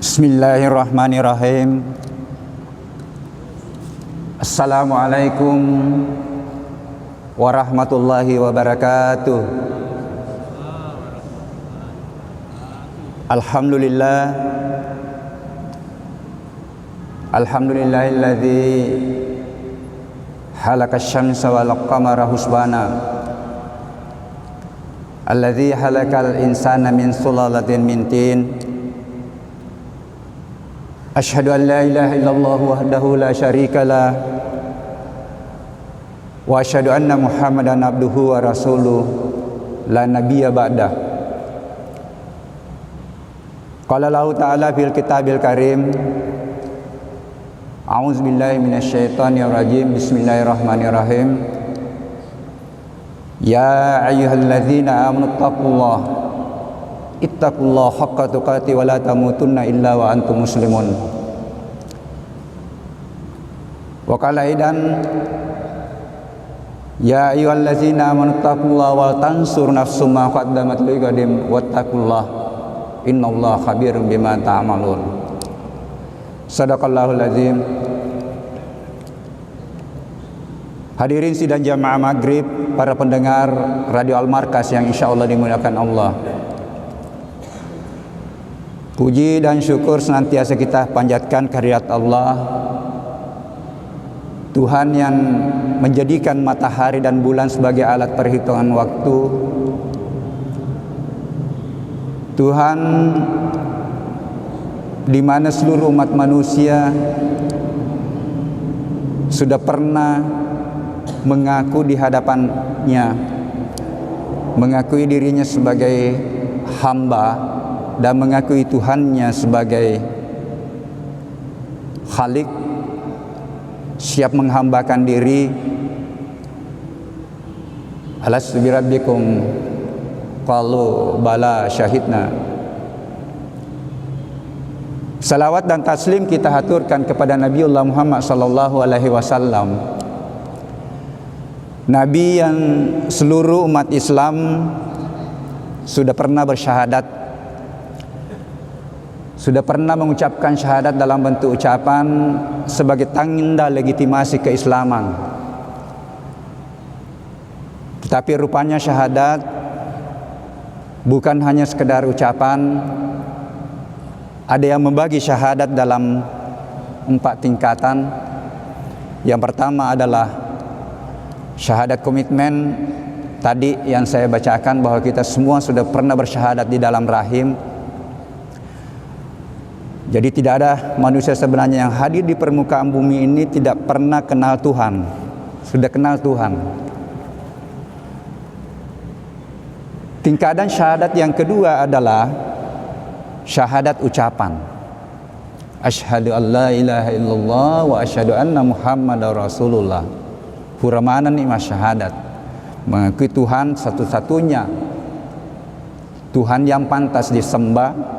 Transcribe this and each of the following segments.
Bismillahirrahmanirrahim. Assalamualaikum warahmatullahi wabarakatuh. Alhamdulillah. Alhamdulillahilladzi halaqasy syamsa wal qamara husbana. Alladzi halaqal insana min sulalatin min tin. Asyhadu an la ilaha illallah wahdahu la syarika lah wa asyhadu anna Muhammadan abduhu wa rasuluh la nabiyya ba'dah. Qala Allah ta'ala fil kitabil karim. A'udzu billahi minasyaitonir rajim. Bismillahirrahmanirrahim. Ya ayyuhalladzina amanu taqullaha ittaqullaha haqqa tuqatih wa la tamutunna illa wa antum muslimun. Wa qala aidan ya ayyuhallazina amanu taqullaha wa tansur nafsum ma qaddamat liqadim wattaqullaha innallaha khabirum bima ta'malun. Shadaqallahul azim. Hadirin sidang jamaah maghrib, para pendengar Radio Al-Markas yang insyaallah dimuliakan Allah. Puji dan syukur senantiasa kita panjatkan kehadirat Allah, Tuhan yang menjadikan matahari dan bulan sebagai alat perhitungan waktu. Tuhan di mana seluruh umat manusia sudah pernah mengaku di hadapannya, mengakui dirinya sebagai hamba dan mengakui Tuhannya sebagai Khalik, siap menghambakan diri. Alastu birabbikum qalu bala syahidna. Salawat dan taslim kita haturkan kepada Nabiullah Muhammad sallallahu alaihi wasallam, Nabi yang seluruh umat Islam sudah pernah bersyahadat, sudah pernah mengucapkan syahadat dalam bentuk ucapan sebagai tanda legitimasi keislaman. Tetapi rupanya syahadat bukan hanya sekedar ucapan. Ada yang membagi syahadat dalam 4 tingkatan. Yang pertama adalah syahadat komitmen, tadi yang saya bacakan bahwa kita semua sudah pernah bersyahadat di dalam rahim. Jadi tidak ada manusia sebenarnya yang hadir di permukaan bumi ini tidak pernah kenal Tuhan. Sudah kenal Tuhan. Tingkatan syahadat yang kedua adalah syahadat ucapan. Asyhadu an la ilaha illallah wa asyhadu anna Muhammadar Rasulullah. Puramana nikmat syahadat. Mengakui Tuhan satu-satunya Tuhan yang pantas disembah,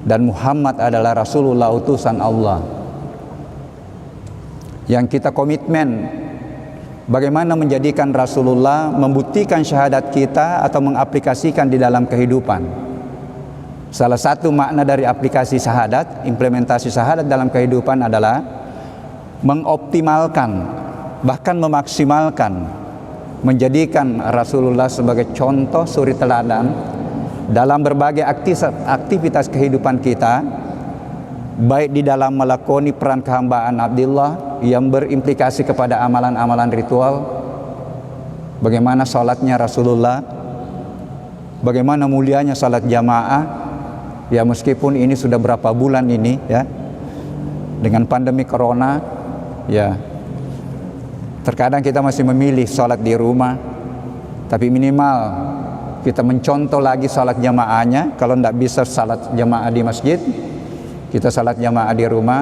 dan Muhammad adalah Rasulullah, utusan Allah. Yang kita komitmen bagaimana menjadikan Rasulullah, membuktikan syahadat kita atau mengaplikasikan di dalam kehidupan. Salah satu makna dari aplikasi syahadat, implementasi syahadat dalam kehidupan adalah mengoptimalkan, bahkan memaksimalkan, menjadikan Rasulullah sebagai contoh suri teladan dalam berbagai aktivitas kehidupan kita, baik di dalam melakoni peran kehambaan Abdullah yang berimplikasi kepada amalan-amalan ritual, bagaimana salatnya Rasulullah, bagaimana mulianya salat jamaah, ya meskipun ini sudah berapa bulan ini ya, dengan pandemi corona, ya terkadang kita masih memilih salat di rumah, tapi minimal kita mencontoh lagi salat jamaahnya. Kalau tidak bisa salat jamaah di masjid, kita salat jamaah di rumah.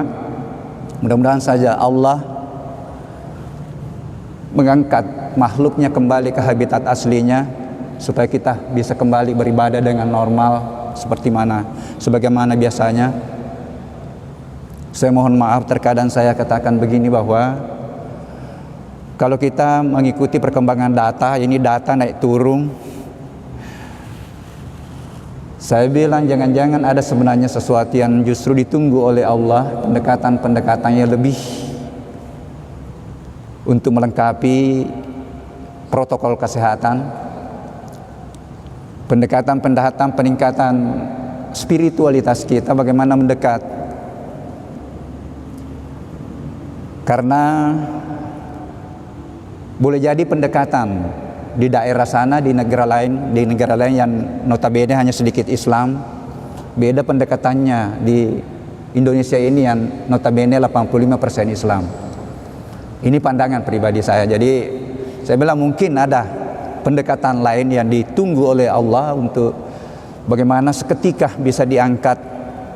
Mudah-mudahan saja Allah mengangkat makhluknya kembali ke habitat aslinya, supaya kita bisa kembali beribadah dengan normal sebagaimana biasanya. Saya mohon maaf terkadang saya katakan begini, bahwa kalau kita mengikuti perkembangan data, ini data naik turun. Saya bilang jangan-jangan ada sebenarnya sesuatu yang justru ditunggu oleh Allah, pendekatan-pendekatan yang lebih untuk melengkapi protokol kesehatan, pendekatan-pendekatan peningkatan spiritualitas kita, bagaimana mendekat. Karena boleh jadi pendekatan di daerah sana, di negara lain yang notabene hanya sedikit Islam, beda pendekatannya di Indonesia ini yang notabene 85% Islam. Ini pandangan pribadi saya. Jadi saya bilang mungkin ada pendekatan lain yang ditunggu oleh Allah untuk bagaimana seketika bisa diangkat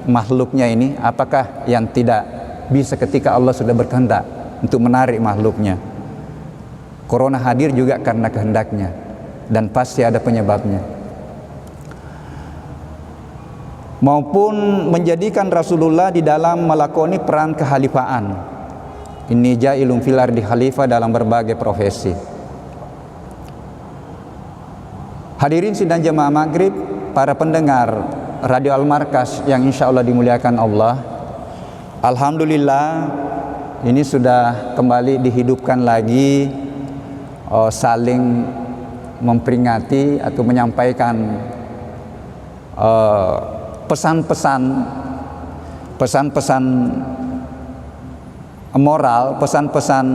makhluknya ini. Apakah yang tidak bisa ketika Allah sudah berkehendak untuk menarik makhluknya. Corona hadir juga karena kehendaknya, dan pasti ada penyebabnya. Maupun menjadikan Rasulullah di dalam melakoni peran kehalifaan. Ini ja'ilun fil ardi khalifah dalam berbagai profesi. Hadirin sidang jemaah maghrib, para pendengar Radio Al-Markas yang insya Allah dimuliakan Allah. Alhamdulillah, ini sudah kembali dihidupkan lagi, saling memperingati atau menyampaikan pesan-pesan moral, pesan-pesan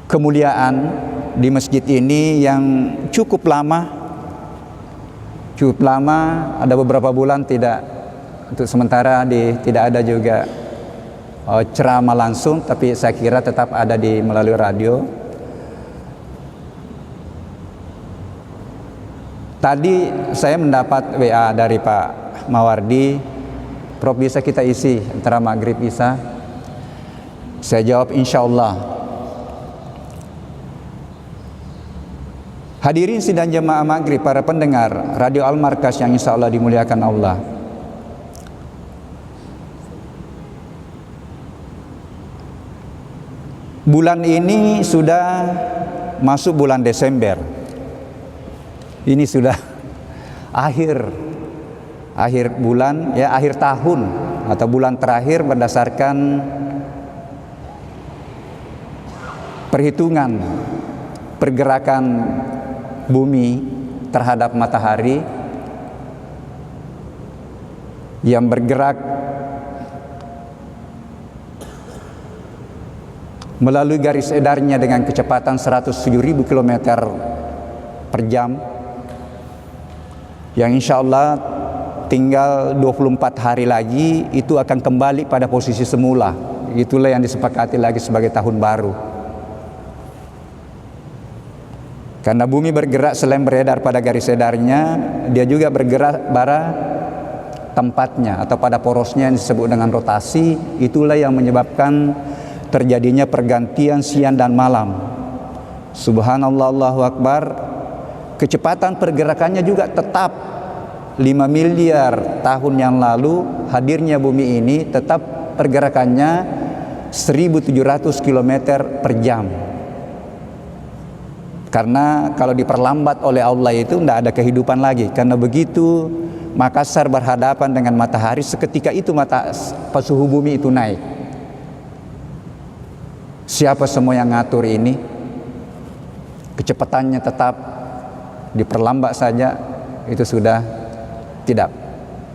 kemuliaan di masjid ini yang cukup lama, ada beberapa bulan tidak, untuk sementara tidak ada juga ceramah langsung, tapi saya kira tetap ada melalui radio. Tadi saya mendapat WA dari Pak Mawardi, Prof, bisa kita isi antara maghrib isya? Saya jawab insya Allah. Hadirin sidang jemaah maghrib, para pendengar Radio Al-Markas yang insya Allah dimuliakan Allah. Bulan ini sudah masuk bulan Desember. Ini sudah akhir bulan, ya, akhir tahun atau bulan terakhir berdasarkan perhitungan pergerakan bumi terhadap matahari yang bergerak melalui garis edarnya dengan kecepatan 107.000 km per jam, yang insya Allah tinggal 24 hari lagi itu akan kembali pada posisi semula. Itulah yang disepakati lagi sebagai tahun baru. Karena bumi bergerak selain beredar pada garis edarnya, dia juga bergerak pada tempatnya atau pada porosnya yang disebut dengan rotasi. Itulah yang menyebabkan terjadinya pergantian siang dan malam. Subhanallah, Allahu Akbar. Kecepatan pergerakannya juga tetap 5 miliar tahun yang lalu hadirnya bumi ini tetap pergerakannya 1.700 km per jam. Karena kalau diperlambat oleh Allah itu tidak ada kehidupan lagi. Karena begitu Makassar berhadapan dengan matahari, seketika itu suhu bumi itu naik. Siapa semua yang ngatur ini? Kecepatannya tetap diperlambat saja, itu sudah tidak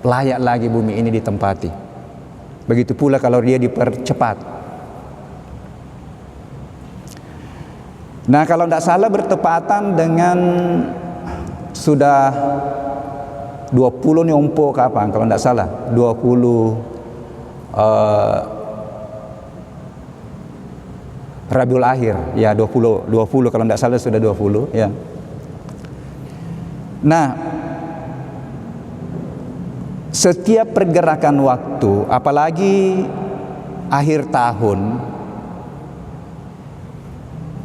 layak lagi bumi ini ditempati. Begitu pula kalau dia dipercepat. Nah, kalau tidak salah bertepatan dengan sudah 20 nyompo kapan? Kalau tidak salah 20 Rabiul Akhir, ya 20 kalau tidak salah sudah 20 ya. Nah, setiap pergerakan waktu, apalagi akhir tahun,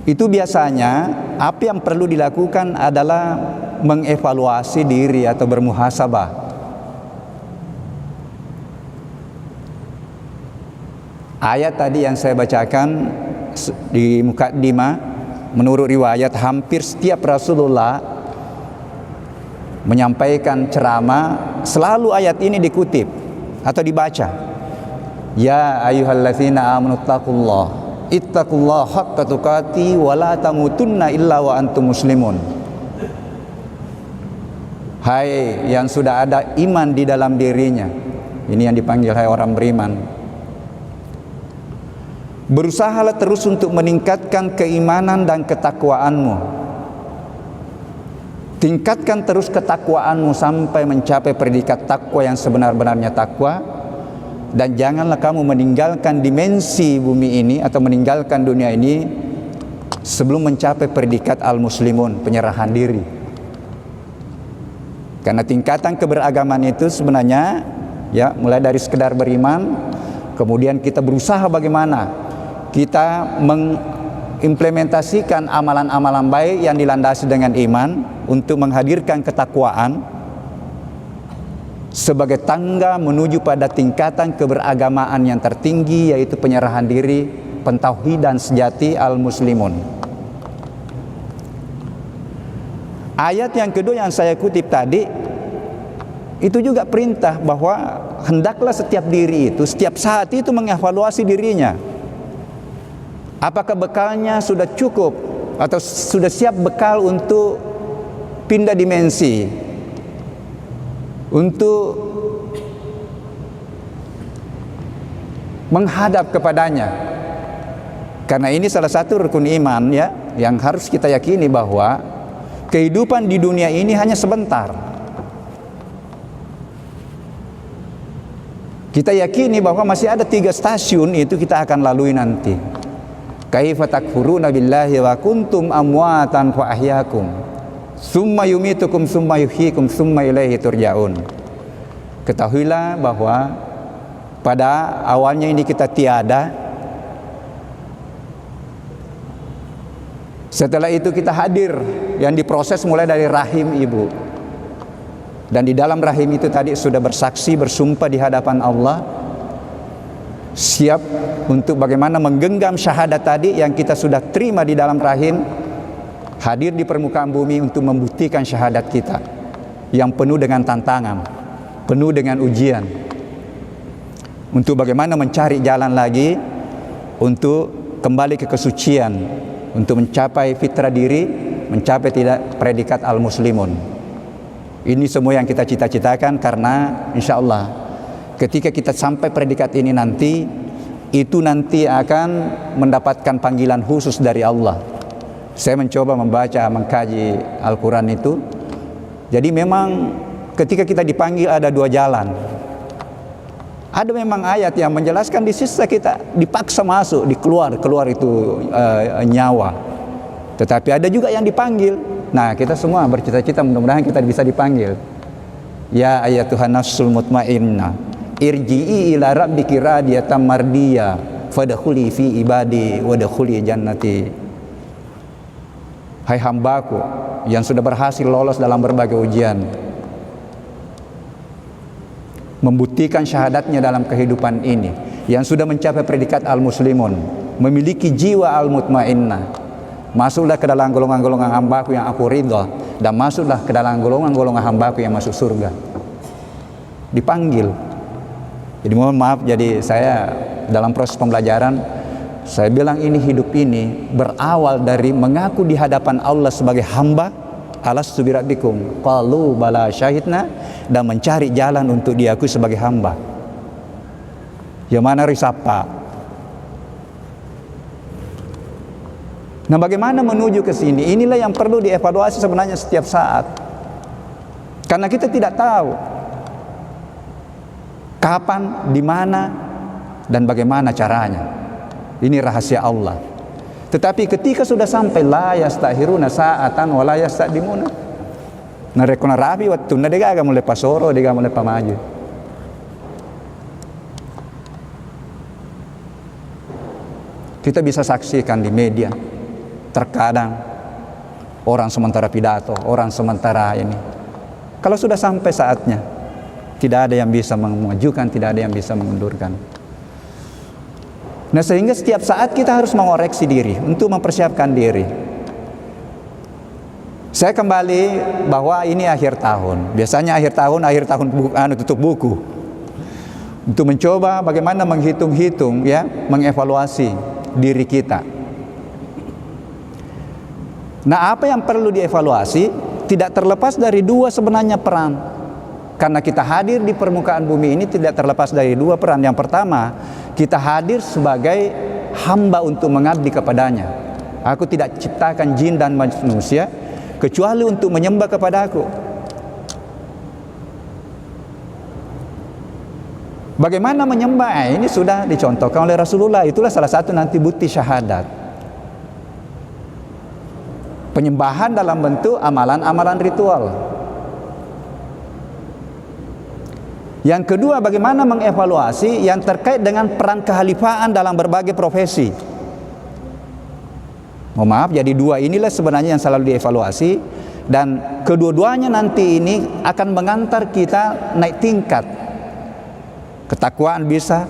itu biasanya apa yang perlu dilakukan adalah mengevaluasi diri atau bermuhasabah. Ayat tadi yang saya bacakan di mukaddimah, menurut riwayat hampir setiap Rasulullah menyampaikan ceramah, selalu ayat ini dikutip atau dibaca. Ya ayyuhallazina amanu ittaqullaha haqqa tuqatih wa la tamutunna illa wa antum muslimun. Hai yang sudah ada iman di dalam dirinya. Ini yang dipanggil hai orang beriman. Berusahalah terus untuk meningkatkan keimanan dan ketakwaanmu. Tingkatkan terus ketakwaanmu sampai mencapai predikat takwa yang sebenar-benarnya takwa. Dan janganlah kamu meninggalkan dimensi bumi ini atau meninggalkan dunia ini sebelum mencapai predikat al-muslimun, penyerahan diri. Karena tingkatan keberagaman itu sebenarnya ya mulai dari sekedar beriman, kemudian kita berusaha bagaimana kita mengimplementasikan amalan-amalan baik yang dilandasi dengan iman untuk menghadirkan ketakwaan sebagai tangga menuju pada tingkatan keberagamaan yang tertinggi, yaitu penyerahan diri, pentauhidan sejati al-muslimun. Ayat yang kedua yang saya kutip tadi itu juga perintah bahwa hendaklah setiap diri itu setiap saat itu mengevaluasi dirinya. Apakah bekalnya sudah cukup atau sudah siap bekal untuk pindah dimensi, untuk menghadap kepadanya. Karena ini salah satu rukun iman ya, yang harus kita yakini bahwa kehidupan di dunia ini hanya sebentar. Kita yakini bahwa masih ada 3 stasiun itu kita akan lalui nanti. Kaifa takfuruna billahi wa kuntum amwatan fa ahyakum summa yumitukum summa yuhyikum summa ilaihi turja'un. Ketahuilah bahwa pada awalnya ini kita tiada, setelah itu kita hadir, yang diproses mulai dari rahim ibu, dan di dalam rahim itu tadi sudah bersaksi bersumpah di hadapan Allah, siap untuk bagaimana menggenggam syahadat tadi yang kita sudah terima di dalam rahim, hadir di permukaan bumi untuk membuktikan syahadat kita yang penuh dengan tantangan, penuh dengan ujian, untuk bagaimana mencari jalan lagi untuk kembali ke kesucian, untuk mencapai fitrah diri, mencapai tidak predikat al-muslimun. Ini semua yang kita cita-citakan, karena insya Allah ketika kita sampai predikat ini nanti, itu nanti akan mendapatkan panggilan khusus dari Allah. Saya mencoba membaca, mengkaji Al-Quran itu. Jadi memang ketika kita dipanggil ada 2 jalan. Ada memang ayat yang menjelaskan di sisa kita dipaksa masuk, keluar itu nyawa. Tetapi ada juga yang dipanggil. Nah, kita semua bercita-cita mudah-mudahan kita bisa dipanggil. Ya ayyatuhan nafsul mutmainnah, irji'i ila rabbiki radiyatan mardiyah fadkhuli fi ibadi wadkhuli jannati. Hai hambaku yang sudah berhasil lolos dalam berbagai ujian, membuktikan syahadatnya dalam kehidupan ini, yang sudah mencapai predikat al-muslimun, memiliki jiwa al-mutmainnah, masuklah ke dalam golongan-golongan hambaku yang aku ridha, dan masuklah ke dalam golongan-golongan hambaku yang masuk surga. Dipanggil. Jadi mohon maaf, jadi saya dalam proses pembelajaran, saya bilang ini hidup ini berawal dari mengaku di hadapan Allah sebagai hamba, alastu birabbikum qalu bala syahidna, dan mencari jalan untuk diakui sebagai hamba. Yang mana risapa. Nah, bagaimana menuju ke sini? Inilah yang perlu dievaluasi sebenarnya setiap saat. Karena kita tidak tahu kapan, di mana, dan bagaimana caranya. Ini rahasia Allah. Tetapi ketika sudah sampai la yastahiruna sa'atan wa la yastaqdimuna, narekona rabi waktu na dega mulai pasoro, dega mulai pamaju. Kita bisa saksikan di media, terkadang orang sementara pidato, orang sementara ini. Kalau sudah sampai saatnya, tidak ada yang bisa memajukan, tidak ada yang bisa mengundurkan. Nah, sehingga setiap saat kita harus mengoreksi diri untuk mempersiapkan diri. Saya kembali bahwa ini akhir tahun. Biasanya akhir tahun tutup buku. Untuk mencoba bagaimana menghitung-hitung ya, mengevaluasi diri kita. Nah, apa yang perlu dievaluasi tidak terlepas dari dua sebenarnya peran. Karena kita hadir di permukaan bumi ini tidak terlepas dari dua peran. Yang pertama, kita hadir sebagai hamba untuk mengabdi kepadanya. Aku tidak ciptakan jin dan manusia kecuali untuk menyembah kepada aku. Bagaimana menyembah? Ini sudah dicontohkan oleh Rasulullah. Itulah salah satu nanti bukti syahadat. Penyembahan dalam bentuk amalan-amalan ritual. Yang kedua, bagaimana mengevaluasi yang terkait dengan peran kehalifaan dalam berbagai profesi. Mohon maaf, jadi dua inilah sebenarnya yang selalu dievaluasi, dan kedua-duanya nanti ini akan mengantar kita naik tingkat. Ketakwaan bisa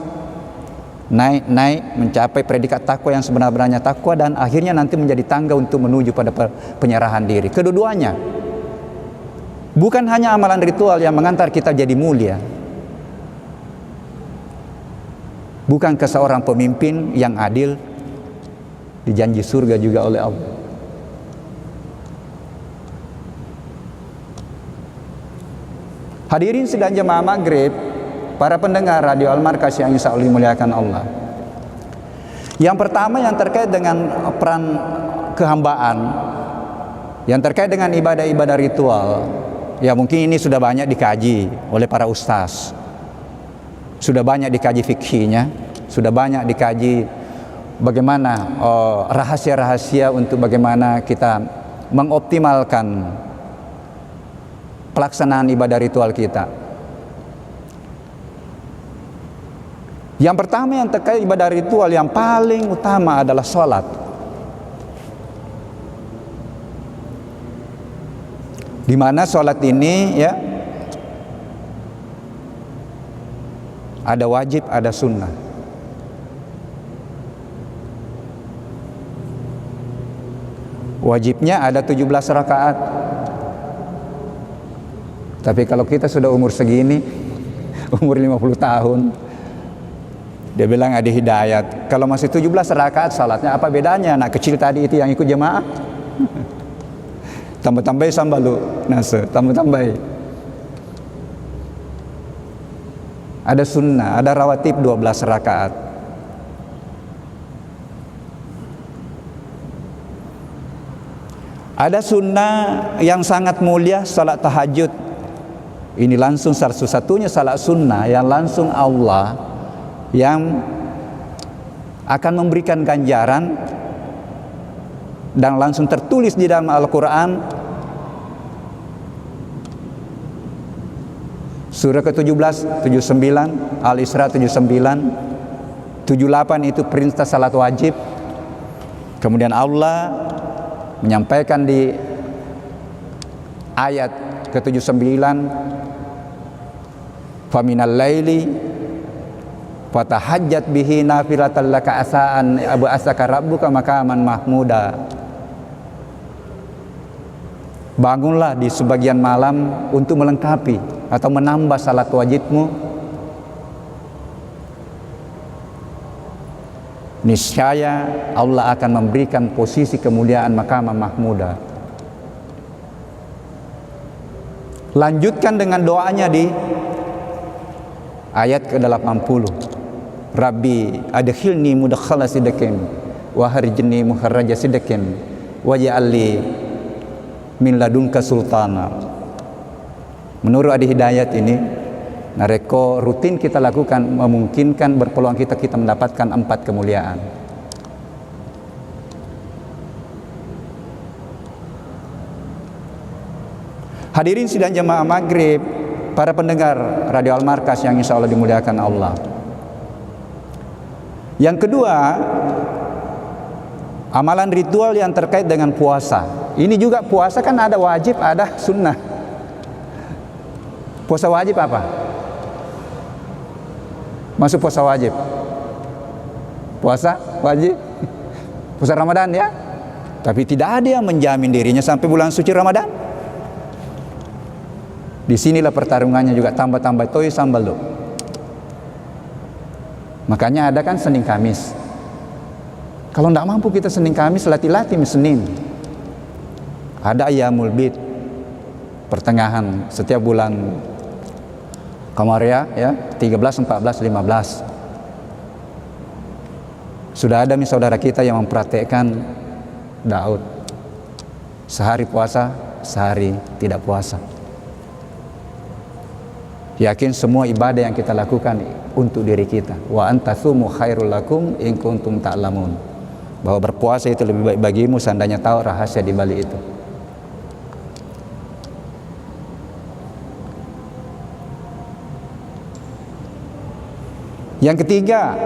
naik mencapai predikat takwa yang sebenarnya takwa, dan akhirnya nanti menjadi tangga untuk menuju pada penyerahan diri. Kedua-duanya bukan hanya amalan ritual yang mengantar kita jadi mulia. Bukankah seorang pemimpin yang adil dijanji surga juga oleh Allah? Hadirin sidang jemaah maghrib, para pendengar radio Al-Markas yang insya Allah dimuliakan Allah. Yang pertama yang terkait dengan peran kehambaan, yang terkait dengan ibadah-ibadah ritual, ya mungkin ini sudah banyak dikaji oleh para ustaz, sudah banyak dikaji fikihnya, sudah banyak dikaji bagaimana rahasia-rahasia untuk bagaimana kita mengoptimalkan pelaksanaan ibadah ritual kita. Yang pertama yang terkait ibadah ritual yang paling utama adalah sholat. Di mana sholat ini ya ada wajib, ada sunnah. Wajibnya ada 17 rakaat. Tapi kalau kita sudah umur segini, umur 50 tahun, dia bilang ada hidayat. Kalau masih 17 rakaat salatnya, apa bedanya anak kecil tadi itu yang ikut jemaah? Tambah-tambah sambalu nase, tambah-tambah. Ada sunnah, ada rawatib 12 rakaat. Ada sunnah yang sangat mulia, salat tahajud. Ini langsung satu-satunya salat sunnah yang langsung Allah yang akan memberikan ganjaran dan langsung tertulis di dalam Al-Quran. Surah ke-17, 79, Al-Isra 79, 78 itu perintah salat wajib. Kemudian Allah menyampaikan di ayat ke-79, faminal laili fatahajjat bihi nafilatan laka asaan abu asaka rabbuka makaman mahmuda. Bangunlah di sebagian malam untuk melengkapi atau menambah salat wajibmu. Niscaya Allah akan memberikan posisi kemuliaan maqam mahmuda. Lanjutkan dengan doanya di ayat ke-80. Rabbi adkhilni mudkhala sidqin wa harjni mukharraja sidqin waj'alni min ladunka sultana. Menurut Adi Hidayat ini, nareko rutin kita lakukan memungkinkan berpeluang kita mendapatkan 4 kemuliaan. Hadirin sidang jemaah maghrib, para pendengar radio Al-Markas yang insya Allah dimuliakan Allah. Yang kedua, amalan ritual yang terkait dengan puasa. Ini juga puasa kan ada wajib, ada sunnah. Puasa wajib apa? Masuk puasa wajib. Puasa wajib. Puasa Ramadan ya? Tapi tidak ada yang menjamin dirinya sampai bulan suci Ramadan. Disinilah pertarungannya juga, tambah-tambah toy sambal lo. Makanya ada kan Senin Kamis. Kalau tidak mampu kita Senin Kamis, latih-latih Senin. Ada Ayyamul Bid, pertengahan setiap bulan Qamaria ya, 13, 14, 15. Sudah ada saudara kita yang mempraktekkan Daud. Sehari puasa, sehari tidak puasa. Yakin semua ibadah yang kita lakukan untuk diri kita. Wa antatsumu khairul lakum in kuntum ta'lamun. Bahwa berpuasa itu lebih baik bagimu seandainya tahu rahasia di balik itu. Yang ketiga,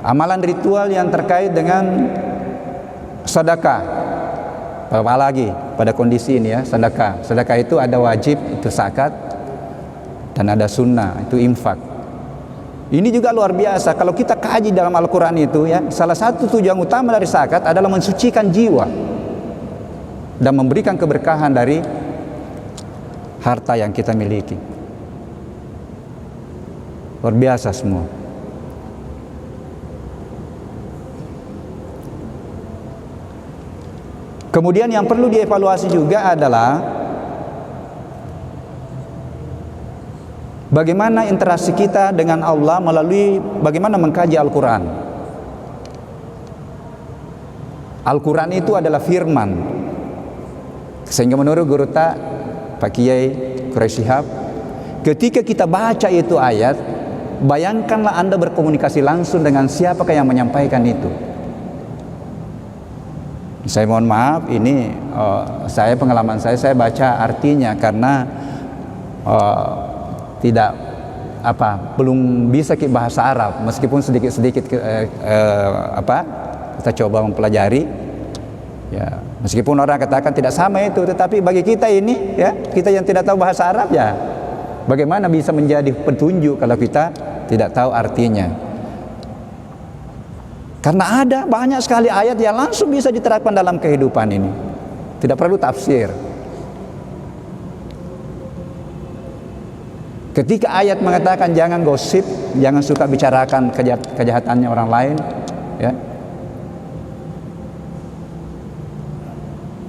amalan ritual yang terkait dengan sedekah. Apalagi pada kondisi ini ya, sedekah. Sedekah itu ada wajib, itu zakat, dan ada sunnah, itu infak. Ini juga luar biasa. Kalau kita kaji dalam Al-Quran itu ya, salah satu tujuan utama dari zakat adalah mensucikan jiwa dan memberikan keberkahan dari harta yang kita miliki. Luar biasa semua. Kemudian yang perlu dievaluasi juga adalah bagaimana interaksi kita dengan Allah melalui bagaimana mengkaji Al-Quran. Al-Quran itu adalah firman. Sehingga menurut guru Pak Kiai Quraish Shihab, ketika kita baca itu ayat, bayangkanlah Anda berkomunikasi langsung dengan siapakah yang menyampaikan itu. Saya mohon maaf, ini pengalaman saya baca artinya karena tidak belum bisa bahasa Arab, meskipun sedikit-sedikit kita coba mempelajari ya, meskipun orang katakan tidak sama itu, tetapi bagi kita ini ya, kita yang tidak tahu bahasa Arab ya, bagaimana bisa menjadi petunjuk kalau kita tidak tahu artinya. Karena ada banyak sekali ayat yang langsung bisa diterapkan dalam kehidupan ini, tidak perlu tafsir. Ketika ayat mengatakan jangan gosip, jangan suka bicarakan kejahatannya orang lain, ya.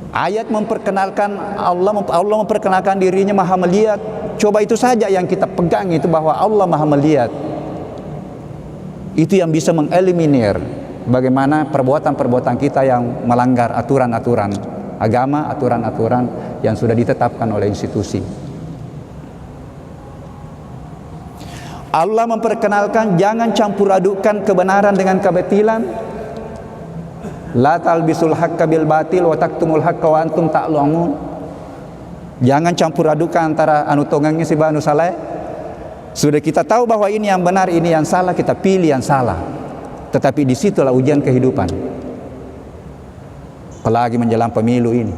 Ayat memperkenalkan Allah memperkenalkan dirinya Maha melihat. Coba itu saja yang kita pegang, itu bahwa Allah Maha melihat. Itu yang bisa mengeliminir bagaimana perbuatan-perbuatan kita yang melanggar aturan-aturan agama, aturan-aturan yang sudah ditetapkan oleh institusi. Allah memperkenalkan jangan campur adukkan kebenaran dengan kebatilan. La talbisul haqqo bil batil wa taktumul haqqo wa antum ta'lamun. Jangan campur adukkan antara anu tongangnya si anu saleh. Sudah kita tahu bahwa ini yang benar, ini yang salah, kita pilih yang salah. Tetapi disitulah ujian kehidupan. Apalagi menjelang pemilu ini.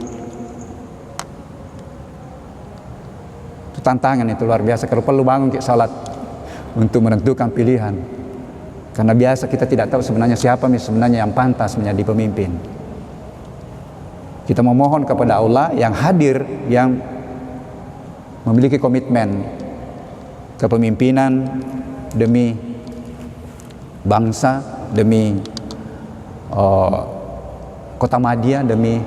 Itu tantangan, itu luar biasa. Kalau perlu bangun ke salat untuk menentukan pilihan. Karena biasa kita tidak tahu sebenarnya siapa sebenarnya yang pantas menjadi pemimpin. Kita memohon kepada Allah yang hadir, yang memiliki komitmen kepemimpinan demi bangsa, demi Kota Madia, demi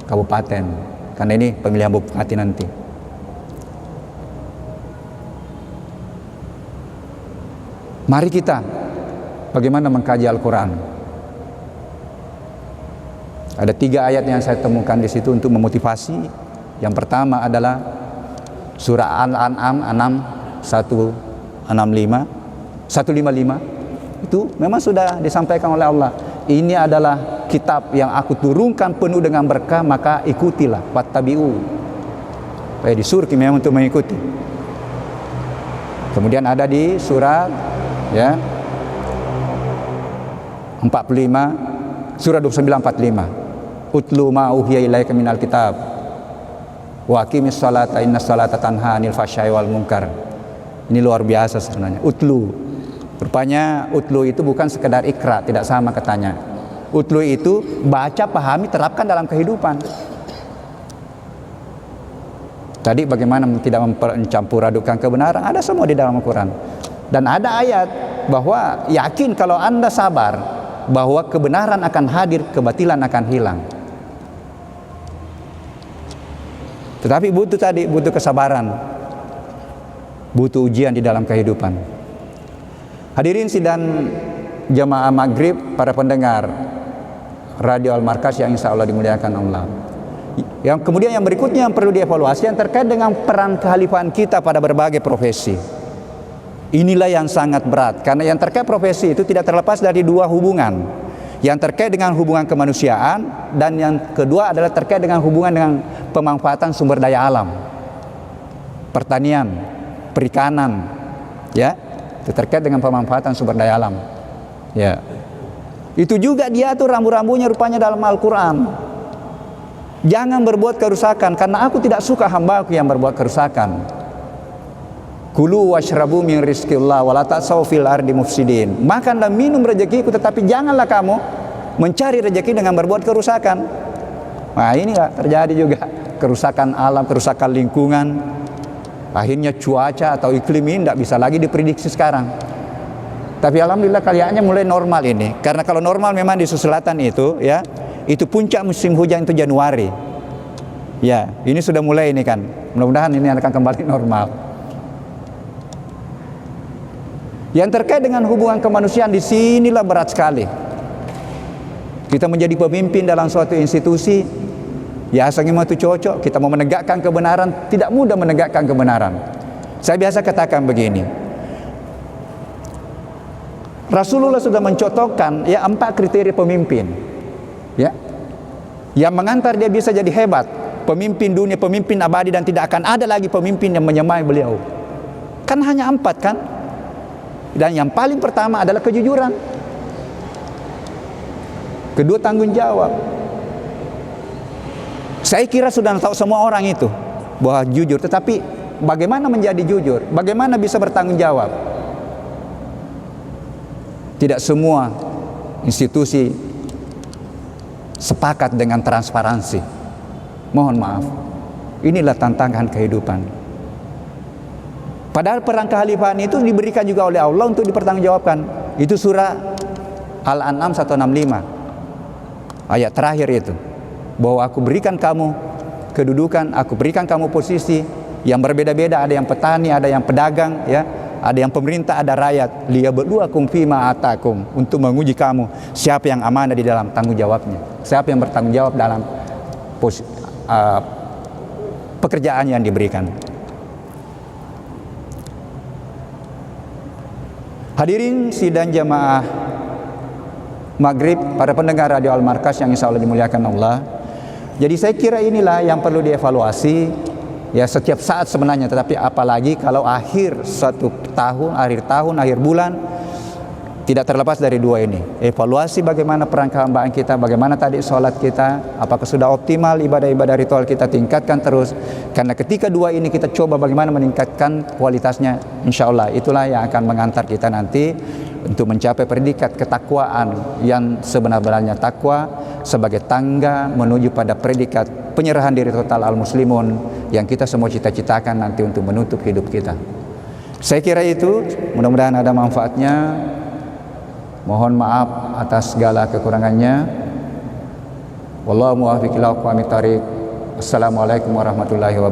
kabupaten. Karena ini pemilihan bupati nanti. Mari kita bagaimana mengkaji Al-Quran. Ada 3 ayat yang saya temukan di situ untuk memotivasi. Yang pertama adalah surah Al-An'am 155. Itu memang sudah disampaikan oleh Allah. Ini adalah kitab yang aku turunkan penuh dengan berkah, maka ikutilah, wattabi'u. Disuruh memang untuk mengikuti. Kemudian ada di surat ya 45, surah 29:45. Utlu ma uhiya ilaika minal kitab wa aqimis salata innas salata tanha 'anil fahsya'i wal munkar. Ini luar biasa sebenarnya. Utlu. Rupanya utlu itu bukan sekedar ikra, tidak sama katanya. Utlu itu baca, pahami, terapkan dalam kehidupan. Tadi bagaimana tidak mencampur adukan kebenaran, ada semua di dalam Al-Quran. Dan ada ayat bahwa yakin kalau Anda sabar, bahwa kebenaran akan hadir, kebatilan akan hilang. Tetapi butuh kesabaran, butuh ujian di dalam kehidupan. Hadirin sidang jamaah maghrib, para pendengar Radio Al-Markaz yang insya Allah dimuliakan Allah. Yang kemudian yang berikutnya yang perlu dievaluasi yang terkait dengan peran kekhalifahan kita pada berbagai profesi. Inilah yang sangat berat, karena yang terkait profesi itu tidak terlepas dari dua hubungan. Yang terkait dengan hubungan kemanusiaan, dan yang kedua adalah terkait dengan hubungan dengan pemanfaatan sumber daya alam, pertanian, perikanan, ya, itu terkait dengan pemanfaatan sumber daya alam, ya. Itu juga diatur rambu-rambunya rupanya dalam Al-Quran. Jangan berbuat kerusakan, karena aku tidak suka hambaku yang berbuat kerusakan. Kulu washrabu min rizqillah wa la ta'saw fil ardi mufsidin. Makan dan minum rezekiku, tetapi janganlah kamu mencari rezeki dengan berbuat kerusakan. Nah, ini enggak terjadi juga kerusakan alam, kerusakan lingkungan. Akhirnya cuaca atau iklim ini tidak bisa lagi diprediksi sekarang. Tapi alhamdulillah kayaknya mulai normal ini. Karena kalau normal memang di selatan itu, ya, itu puncak musim hujan itu Januari. Ya, ini sudah mulai ini kan. Mudah-mudahan ini akan kembali normal. Yang terkait dengan hubungan kemanusiaan di sinilah berat sekali. Kita menjadi pemimpin dalam suatu institusi, ya asalnya itu cocok, kita mau menegakkan kebenaran, tidak mudah menegakkan kebenaran. Saya biasa katakan begini, Rasulullah sudah mencontohkan ya 4 kriteria pemimpin, ya, yang mengantar dia bisa jadi hebat, pemimpin dunia, pemimpin abadi, dan tidak akan ada lagi pemimpin yang menyamai beliau. Kan hanya 4 kan? Dan yang paling pertama adalah kejujuran. Kedua, tanggung jawab. Saya kira sudah tahu semua orang itu bahwa jujur, tetapi bagaimana menjadi jujur? Bagaimana bisa bertanggung jawab? Tidak semua institusi sepakat dengan transparansi. Mohon maaf. Inilah tantangan kehidupan. Padahal peran kekhalifahan itu diberikan juga oleh Allah untuk dipertanggungjawabkan. Itu surah Al-An'am 165. Ayat terakhir itu. Bahwa aku berikan kamu kedudukan, aku berikan kamu posisi yang berbeda-beda, ada yang petani, ada yang pedagang, ya, ada yang pemerintah, ada rakyat. Liyabluwakum fima atakum, untuk menguji kamu siapa yang amanah di dalam tanggung jawabnya, siapa yang bertanggung jawab dalam pekerjaan yang diberikan. Hadirin sidang jamaah maghrib, para pendengar Radio Al-Markaz yang insya Allah dimuliakan Allah. Jadi saya kira inilah yang perlu dievaluasi, ya, setiap saat sebenarnya, tetapi apalagi kalau akhir satu tahun, akhir tahun, akhir bulan, tidak terlepas dari dua ini. Evaluasi bagaimana peran kehambaan kita, bagaimana tadi sholat kita, apakah sudah optimal ibadah-ibadah ritual kita, tingkatkan terus. Karena ketika dua ini kita coba bagaimana meningkatkan kualitasnya, insya Allah itulah yang akan mengantar kita nanti untuk mencapai predikat ketakwaan yang sebenar-benarnya takwa sebagai tangga menuju pada predikat penyerahan diri total al-muslimun yang kita semua cita-citakan nanti untuk menutup hidup kita. Saya kira itu, mudah-mudahan ada manfaatnya. Mohon maaf atas segala kekurangannya. Wallahu muwaffiq ila aqwamit thariq. Assalamualaikum warahmatullahi wabarakatuh.